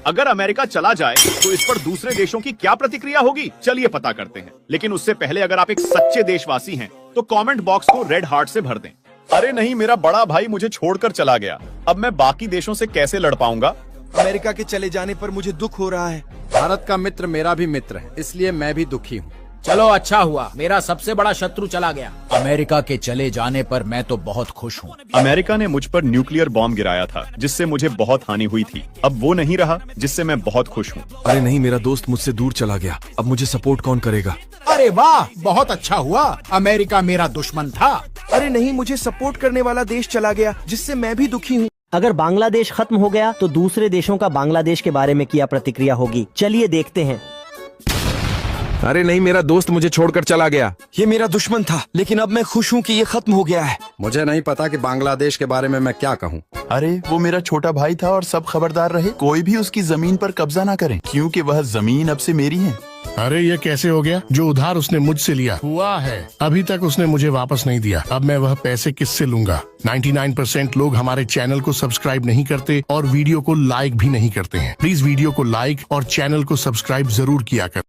अगर अमेरिका चला जाए तो इस पर दूसरे देशों की क्या प्रतिक्रिया होगी, चलिए पता करते हैं। लेकिन उससे पहले अगर आप एक सच्चे देशवासी हैं तो कमेंट बॉक्स को रेड हार्ट से भर दें। अरे नहीं, मेरा बड़ा भाई मुझे छोड़कर चला गया, अब मैं बाकी देशों से कैसे लड़ पाऊंगा। अमेरिका के चले जाने पर मुझे दुख हो रहा है। भारत का मित्र मेरा भी मित्र है, इसलिए मैं भी दुखी हूँ। चलो अच्छा हुआ, मेरा सबसे बड़ा शत्रु चला गया। अमेरिका के चले जाने पर मैं तो बहुत खुश हूँ। अमेरिका ने मुझ पर न्यूक्लियर बॉम्ब गिराया था जिससे मुझे बहुत हानि हुई थी, अब वो नहीं रहा जिससे मैं बहुत खुश हूँ। अरे नहीं, मेरा दोस्त मुझसे दूर चला गया, अब मुझे सपोर्ट कौन करेगा। अरे वाह, बहुत अच्छा हुआ, अमेरिका मेरा दुश्मन था। अरे नहीं, मुझे सपोर्ट करने वाला देश चला गया जिससे मैं भी दुखी हूँ। अगर बांग्लादेश खत्म हो गया तो दूसरे देशों का बांग्लादेश के बारे में क्या प्रतिक्रिया होगी, चलिए देखते हैं। अरे नहीं, मेरा दोस्त मुझे छोड़कर चला गया। ये मेरा दुश्मन था, लेकिन अब मैं खुश हूँ कि ये खत्म हो गया है। मुझे नहीं पता कि बांग्लादेश के बारे में मैं क्या कहूँ। अरे वो मेरा छोटा भाई था और सब खबरदार रहे, कोई भी उसकी जमीन पर कब्जा ना करे क्योंकि वह जमीन अब से मेरी है। अरे ये कैसे हो गया? जो उधार उसने मुझसे लिया हुआ है अभी तक उसने मुझे वापस नहीं दिया। अब मैं वह पैसे किससे लूंगा? 99% लोग हमारे चैनल को सब्सक्राइब नहीं करते और वीडियो को लाइक भी नहीं करते हैं। प्लीज वीडियो को लाइक और चैनल को सब्सक्राइब जरूर किया कर।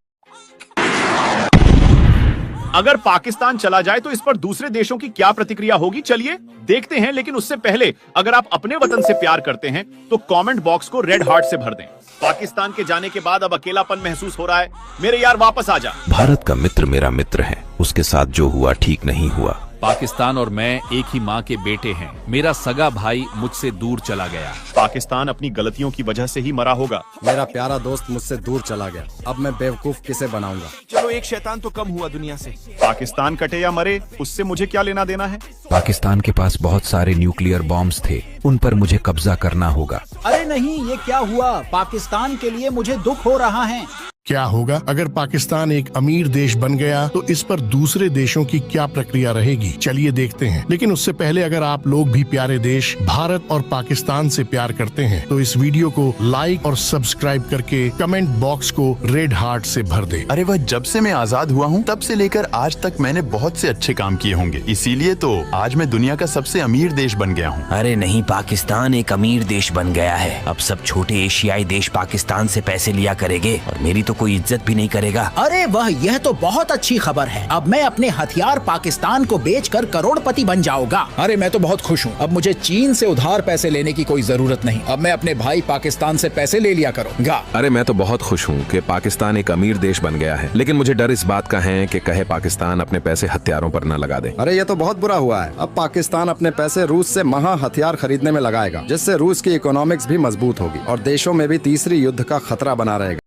अगर पाकिस्तान चला जाए तो इस पर दूसरे देशों की क्या प्रतिक्रिया होगी, चलिए देखते हैं। लेकिन उससे पहले अगर आप अपने वतन से प्यार करते हैं तो कमेंट बॉक्स को रेड हार्ट से भर दें। पाकिस्तान के जाने के बाद अब अकेलापन महसूस हो रहा है, मेरे यार वापस आ जा। भारत का मित्र मेरा मित्र है, उसके साथ जो हुआ ठीक नहीं हुआ। पाकिस्तान और मैं एक ही माँ के बेटे हैं, मेरा सगा भाई मुझसे दूर चला गया। पाकिस्तान अपनी गलतियों की वजह से ही मरा होगा। मेरा प्यारा दोस्त मुझसे दूर चला गया, अब मैं बेवकूफ किसे बनाऊंगा। चलो एक शैतान तो कम हुआ दुनिया से। पाकिस्तान कटे या मरे उससे मुझे क्या लेना देना है। पाकिस्तान के पास बहुत सारे न्यूक्लियर बॉम्ब्स थे, उन पर मुझे कब्जा करना होगा। अरे नहीं, ये क्या हुआ? पाकिस्तान के लिए मुझे दुख हो रहा है। क्या होगा अगर पाकिस्तान एक अमीर देश बन गया तो इस पर दूसरे देशों की क्या प्रक्रिया रहेगी, चलिए देखते हैं। लेकिन उससे पहले अगर आप लोग भी प्यारे देश भारत और पाकिस्तान से प्यार करते हैं तो इस वीडियो को लाइक और सब्सक्राइब करके कमेंट बॉक्स को रेड हार्ट से भर दे। अरे वह जब से मैं आजाद हुआ हूँ तब से लेकर आज तक मैंने बहुत से अच्छे काम किए होंगे, इसीलिए तो आज मैं दुनिया का सबसे अमीर देश बन गया हूँ। अरे नहीं, पाकिस्तान एक अमीर देश बन गया है, अब सब छोटे एशियाई देश पाकिस्तान से पैसे लिया करेंगे और मेरी तो कोई इज्जत भी नहीं करेगा। अरे वाह, यह तो बहुत अच्छी खबर है। अब मैं अपने हथियार पाकिस्तान को बेचकर करोड़पति बन जाऊंगा। अरे मैं तो बहुत खुश हूँ, अब मुझे चीन से उधार पैसे लेने की कोई जरूरत नहीं। अब मैं अपने भाई पाकिस्तान से पैसे ले लिया करूंगा। अरे मैं तो बहुत खुश हूँ कि पाकिस्तान एक अमीर देश बन गया है, लेकिन मुझे डर इस बात का है कि कहे पाकिस्तान अपने पैसे हथियारों पर न लगा दे। अरे ये तो बहुत बुरा हुआ है, अब पाकिस्तान अपने पैसे रूस से महा हथियार खरीदने में लगाएगा, जिससे रूस की इकोनॉमिक्स भी मजबूत होगी और देशों में भी तीसरी युद्ध का खतरा बना रहेगा।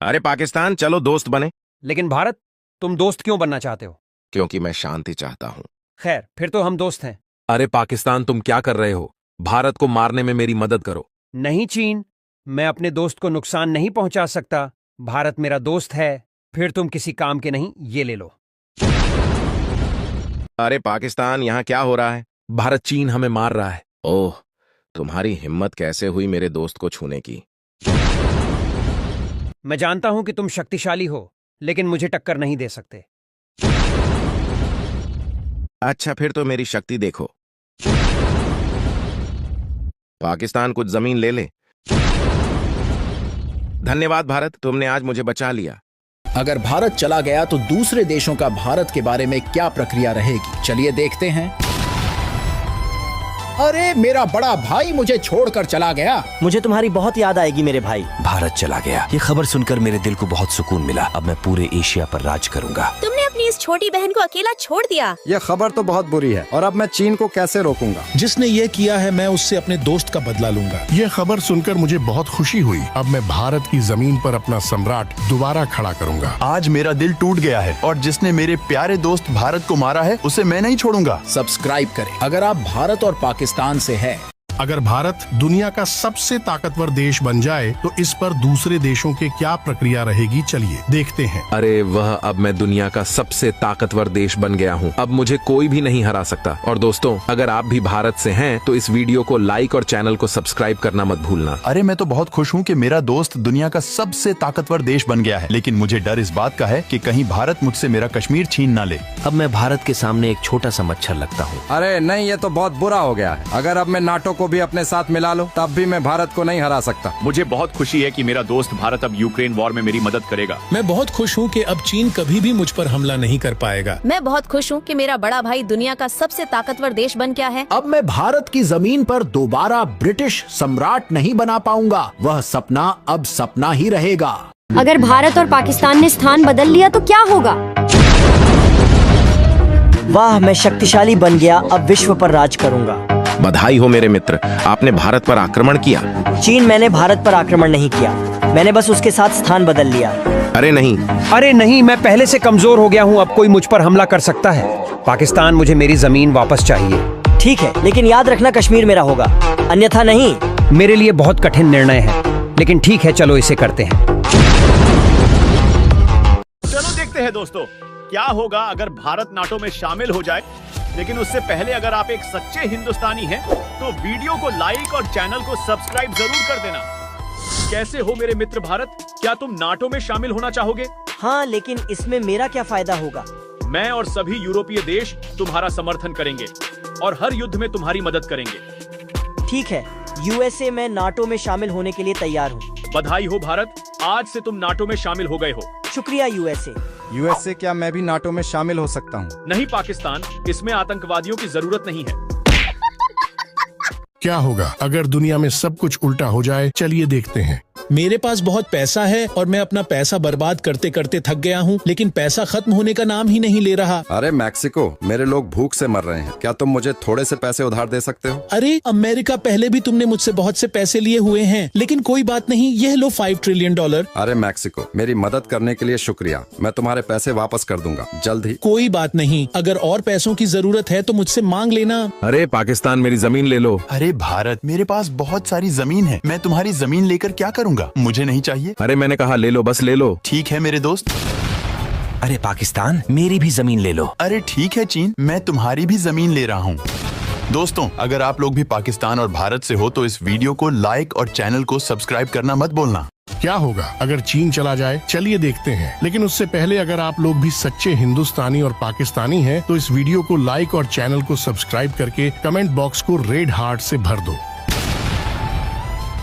अरे पाकिस्तान, चलो दोस्त बने। लेकिन भारत, तुम दोस्त क्यों बनना चाहते हो? क्योंकि मैं शांति चाहता हूँ। खैर, फिर तो हम दोस्त हैं। अरे पाकिस्तान, तुम क्या कर रहे हो? भारत को मारने में मेरी मदद करो। नहीं चीन, मैं अपने दोस्त को नुकसान नहीं पहुंचा सकता। भारत मेरा दोस्त है। फिर तुम किसी काम के नहीं, ये ले लो। अरे पाकिस्तान, यहाँ क्या हो रहा है? भारत चीन हमें मार रहा है। ओह, तुम्हारी हिम्मत कैसे हुई मेरे दोस्त को छूने की? मैं जानता हूं कि तुम शक्तिशाली हो, लेकिन मुझे टक्कर नहीं दे सकते। अच्छा, फिर तो मेरी शक्ति देखो। पाकिस्तान कुछ जमीन ले ले। धन्यवाद भारत, तुमने आज मुझे बचा लिया। अगर भारत चला गया तो दूसरे देशों का भारत के बारे में क्या प्रक्रिया रहेगी, चलिए देखते हैं। अरे मेरा बड़ा भाई मुझे छोड़कर चला गया। मुझे तुम्हारी बहुत याद आएगी मेरे भाई। भारत चला गया, ये खबर सुनकर मेरे दिल को बहुत सुकून मिला। अब मैं पूरे एशिया पर राज करूंगा। तुमने अपनी इस छोटी बहन को अकेला छोड़ दिया। ये खबर तो बहुत बुरी है और अब मैं चीन को कैसे रोकूंगा? जिसने ये किया है मैं उससे अपने दोस्त का बदला लूंगा। ये खबर सुनकर मुझे बहुत खुशी हुई। अब मैं भारत की जमीन पर अपना सम्राट दोबारा खड़ा करूंगा। आज मेरा दिल टूट गया है और जिसने मेरे प्यारे दोस्त भारत को मारा है उसे मैं नहीं छोड़ूंगा। सब्सक्राइब करें अगर आप भारत और पाकिस्तान से है। अगर भारत दुनिया का सबसे ताकतवर देश बन जाए तो इस पर दूसरे देशों के क्या प्रक्रिया रहेगी, चलिए देखते हैं। अरे वह, अब मैं दुनिया का सबसे ताकतवर देश बन गया हूँ। अब मुझे कोई भी नहीं हरा सकता। और दोस्तों, अगर आप भी भारत से हैं तो इस वीडियो को लाइक और चैनल को सब्सक्राइब करना मत भूलना। अरे मैं तो बहुत खुश हूँ कि मेरा दोस्त दुनिया का सबसे ताकतवर देश बन गया है, लेकिन मुझे डर इस बात का है कि कहीं भारत मुझसे मेरा कश्मीर छीन ना ले। अब मैं भारत के सामने एक छोटा सा मच्छर लगता हूँ। अरे नहीं, ये तो बहुत बुरा हो गया है। अगर अब मैं नाटो को भी अपने साथ मिला लूं, तब भी मैं भारत को नहीं हरा सकता। मुझे बहुत खुशी है कि मेरा दोस्त भारत अब यूक्रेन वॉर में मेरी मदद करेगा। मैं बहुत खुश हूँ कि अब चीन कभी भी मुझ पर हमला नहीं कर पाएगा। मैं बहुत खुश हूँ कि मेरा बड़ा भाई दुनिया का सबसे ताकतवर देश बन गया है। अब मैं भारत की जमीन पर दोबारा ब्रिटिश सम्राट नहीं बना पाऊंगा। वह सपना अब सपना ही रहेगा। अगर भारत और पाकिस्तान ने स्थान बदल लिया तो क्या होगा? वाह, मैं शक्तिशाली बन गया, अब विश्व पर राज करूंगा। बधाई हो मेरे मित्र, आपने भारत पर आक्रमण किया। चीन, मैंने भारत पर आक्रमण नहीं किया, मैंने बस उसके साथ स्थान बदल लिया। अरे नहीं, मैं पहले से कमजोर हो गया हूँ, अब कोई मुझ पर हमला कर सकता है। पाकिस्तान, मुझे मेरी जमीन वापस चाहिए। ठीक है, लेकिन याद रखना कश्मीर मेरा होगा, अन्यथा नहीं। मेरे लिए बहुत कठिन निर्णय है, लेकिन ठीक है, चलो इसे करते हैं। चलो देखते हैं दोस्तों, क्या होगा अगर भारत नाटो में शामिल हो जाए। लेकिन उससे पहले अगर आप एक सच्चे हिंदुस्तानी हैं तो वीडियो को लाइक और चैनल को सब्सक्राइब जरूर कर देना। कैसे हो मेरे मित्र भारत, क्या तुम नाटो में शामिल होना चाहोगे? हाँ, लेकिन इसमें मेरा क्या फायदा होगा? मैं और सभी यूरोपीय देश तुम्हारा समर्थन करेंगे और हर युद्ध में तुम्हारी मदद करेंगे। ठीक है, यूएसए, मैं नाटो में शामिल होने के लिए तैयार हूँ। बधाई हो भारत, आज से तुम नाटो में शामिल हो गए हो। शुक्रिया यूएसए। यूएसए, क्या मैं भी नाटो में शामिल हो सकता हूँ? नहीं पाकिस्तान, इसमें आतंकवादियों की जरूरत नहीं है। क्या होगा अगर दुनिया में सब कुछ उल्टा हो जाए, चलिए देखते हैं। मेरे पास बहुत पैसा है और मैं अपना पैसा बर्बाद करते करते थक गया हूँ, लेकिन पैसा खत्म होने का नाम ही नहीं ले रहा। अरे मैक्सिको, मेरे लोग भूख से मर रहे हैं, क्या तुम मुझे थोड़े से पैसे उधार दे सकते हो? अरे अमेरिका, पहले भी तुमने मुझसे बहुत से पैसे लिए हुए हैं, लेकिन कोई बात नहीं, यह लो $5 ट्रिलियन। अरे मैक्सिको, मेरी मदद करने के लिए शुक्रिया, मैं तुम्हारे पैसे वापस कर दूंगा जल्द ही। कोई बात नहीं, अगर और पैसों की जरूरत है तो मुझसे मांग लेना। अरे पाकिस्तान, मेरी जमीन ले लो। अरे भारत, मेरे पास बहुत सारी जमीन है, मैं तुम्हारी जमीन लेकर क्या करूँगा? मुझे नहीं चाहिए। अरे मैंने कहा ले लो, बस ले लो। ठीक है मेरे दोस्त। अरे पाकिस्तान, मेरी भी जमीन ले लो। अरे ठीक है चीन, मैं तुम्हारी भी जमीन ले रहा हूँ। दोस्तों, अगर आप लोग भी पाकिस्तान और भारत से हो तो इस वीडियो को लाइक और चैनल को सब्सक्राइब करना मत भूलना। क्या होगा अगर चीन चला जाए, चलिए देखते हैं। लेकिन उससे पहले अगर आप लोग भी सच्चे हिंदुस्तानी और पाकिस्तानी हैं तो इस वीडियो को लाइक और चैनल को सब्सक्राइब करके कमेंट बॉक्स को रेड हार्ट से भर दो।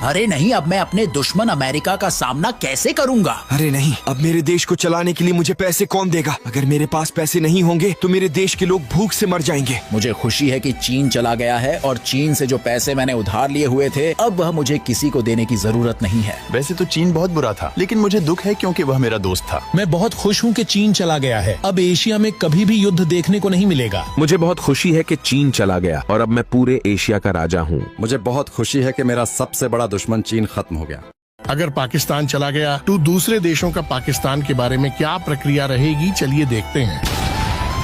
अरे नहीं, अब मैं अपने दुश्मन अमेरिका का सामना कैसे करूंगा? अरे नहीं, अब मेरे देश को चलाने के लिए मुझे पैसे कौन देगा? अगर मेरे पास पैसे नहीं होंगे तो मेरे देश के लोग भूख से मर जाएंगे। मुझे खुशी है कि चीन चला गया है और चीन से जो पैसे मैंने उधार लिए हुए थे, अब वह मुझे किसी को देने की जरूरत नहीं है। वैसे तो चीन बहुत बुरा था, लेकिन मुझे दुख है क्योंकि वह मेरा दोस्त था। मैं बहुत खुश हूँ कि चीन चला गया है, अब एशिया में कभी भी युद्ध देखने को नहीं मिलेगा। मुझे बहुत खुशी है कि चीन चला गया और अब मैं पूरे एशिया का राजा हूँ। मुझे बहुत खुशी है कि मेरा सबसे बड़ा दुश्मन चीन खत्म हो गया। अगर पाकिस्तान चला गया तो दूसरे देशों का पाकिस्तान के बारे में क्या प्रक्रिया रहेगी, चलिए देखते हैं।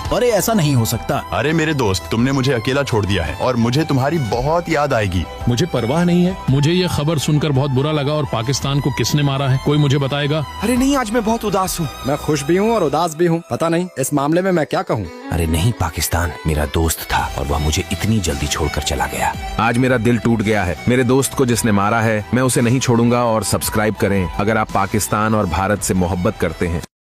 अरे ऐसा नहीं हो सकता। अरे मेरे दोस्त, तुमने मुझे अकेला छोड़ दिया है और मुझे तुम्हारी बहुत याद आएगी। मुझे परवाह नहीं है, मुझे ये खबर सुनकर बहुत बुरा लगा। और पाकिस्तान को किसने मारा है, कोई मुझे बताएगा? अरे नहीं, आज मैं बहुत उदास हूँ। मैं खुश भी हूँ और उदास भी हूँ, पता नहीं इस मामले में मैं क्या कहूँ। अरे नहीं, पाकिस्तान मेरा दोस्त था और वह मुझे इतनी जल्दी छोड़कर चला गया। आज मेरा दिल टूट गया है। मेरे दोस्त को जिसने मारा है, मैं उसे नहीं छोड़ूंगा। और सब्सक्राइब करें अगर आप पाकिस्तान और भारत से मोहब्बत करते हैं।